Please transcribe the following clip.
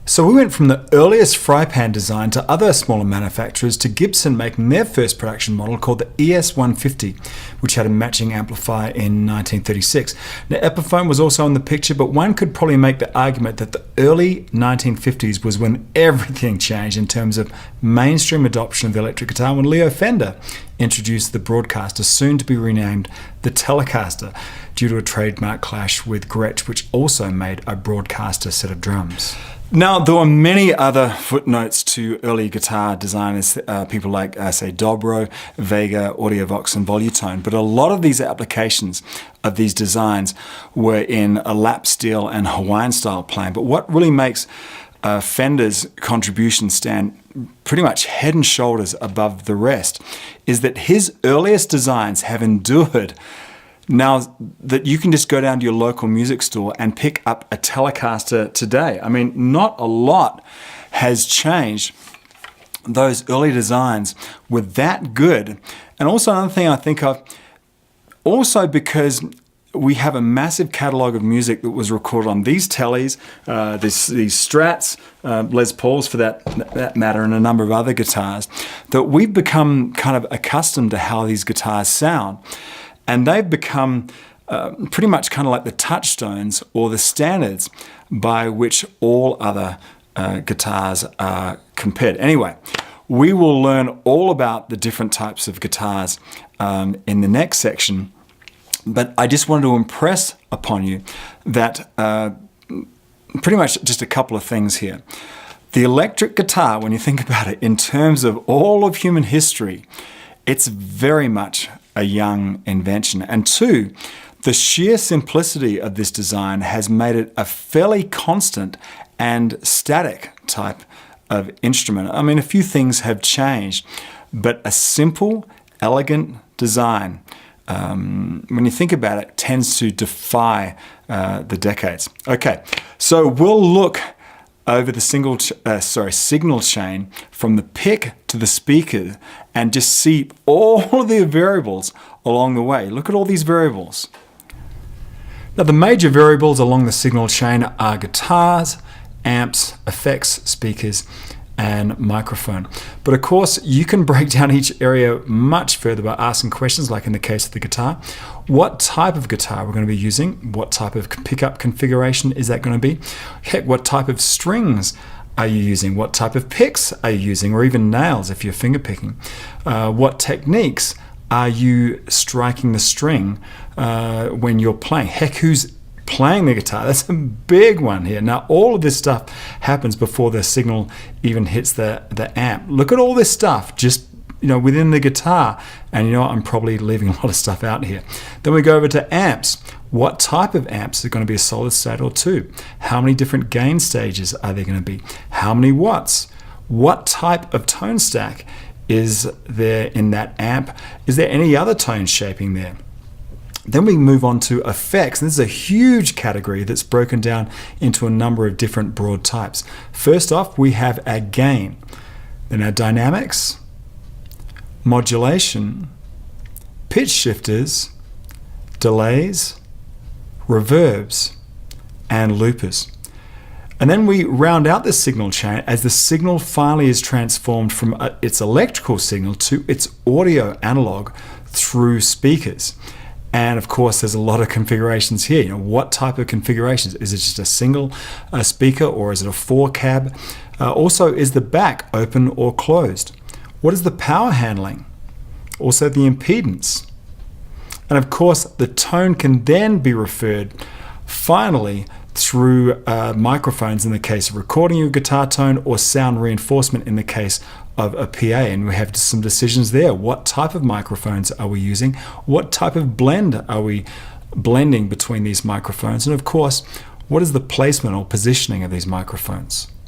So we went from the earliest fry pan design to other smaller manufacturers to Gibson making their first production model called the ES-150, which had a matching amplifier in 1936. Now Epiphone was also in the picture, but one could probably make the argument that the early 1950s was when everything changed in terms of mainstream adoption of the electric guitar, when Leo Fender introduced the Broadcaster, soon to be renamed the Telecaster, due to a trademark clash with Gretsch, which also made a Broadcaster set of drums. Now, there were many other footnotes to early guitar designers, people like, say, Dobro, Vega, Audiovox, and Volutone, but a lot of these applications of these designs were in a lap steel and Hawaiian style playing. But what really makes Fender's contribution stand pretty much head and shoulders above the rest is that his earliest designs have endured. Now that you can just go down to your local music store and pick up a Telecaster today. I mean, not a lot has changed. Those early designs were that good. And also another thing I think of, also because we have a massive catalog of music that was recorded on these Tellies, these Strats, Les Pauls for that matter, and a number of other guitars, that we've become kind of accustomed to how these guitars sound. And they've become pretty much kind of like the touchstones or the standards by which all other guitars are compared. Anyway, we will learn all about the different types of guitars in the next section. But I just wanted to impress upon you that pretty much just a couple of things here. The electric guitar, when you think about it, in terms of all of human history, it's very much a young invention. And two, the sheer simplicity of this design has made it a fairly constant and static type of instrument. I mean, a few things have changed, but a simple, elegant design, when you think about it, tends to defy the decades. Okay, so we'll look over the signal chain from the pick to the speaker and just see all of the variables along the way. Look at all these variables. Now the major variables along the signal chain are guitars, amps, effects, speakers, and microphone. But of course, you can break down each area much further by asking questions, like in the case of the guitar. What type of guitar we're going to be using? What type of pickup configuration is that going to be? Heck, what type of strings are you using? What type of picks are you using? Or even nails if you're finger picking. What techniques are you striking the string when you're playing? Heck, who's playing the guitar? That's a big one here. Now, all of this stuff happens before the signal even hits the amp. Look at all this stuff just within the guitar. And I'm probably leaving a lot of stuff out here. Then we go over to amps. What type of amps are going to be a solid state or two? How many different gain stages are there going to be? How many watts? What type of tone stack is there in that amp? Is there any other tone shaping there? Then we move on to effects, and this is a huge category that's broken down into a number of different broad types. First off, we have our gain, then our dynamics, modulation, pitch shifters, delays, reverbs, and loopers. And then we round out the signal chain as the signal finally is transformed from its electrical signal to its audio analog through speakers. And of course, there's a lot of configurations here. What type of configurations? Is it just a single speaker, or is it a 4-cab? Also, is the back open or closed? What is the power handling? Also, the impedance. And of course, the tone can then be referred finally through microphones in the case of recording your guitar tone, or sound reinforcement in the case of a PA. And we have some decisions there. What type of microphones are we using? What type of blend are we blending between these microphones? And of course, what is the placement or positioning of these microphones?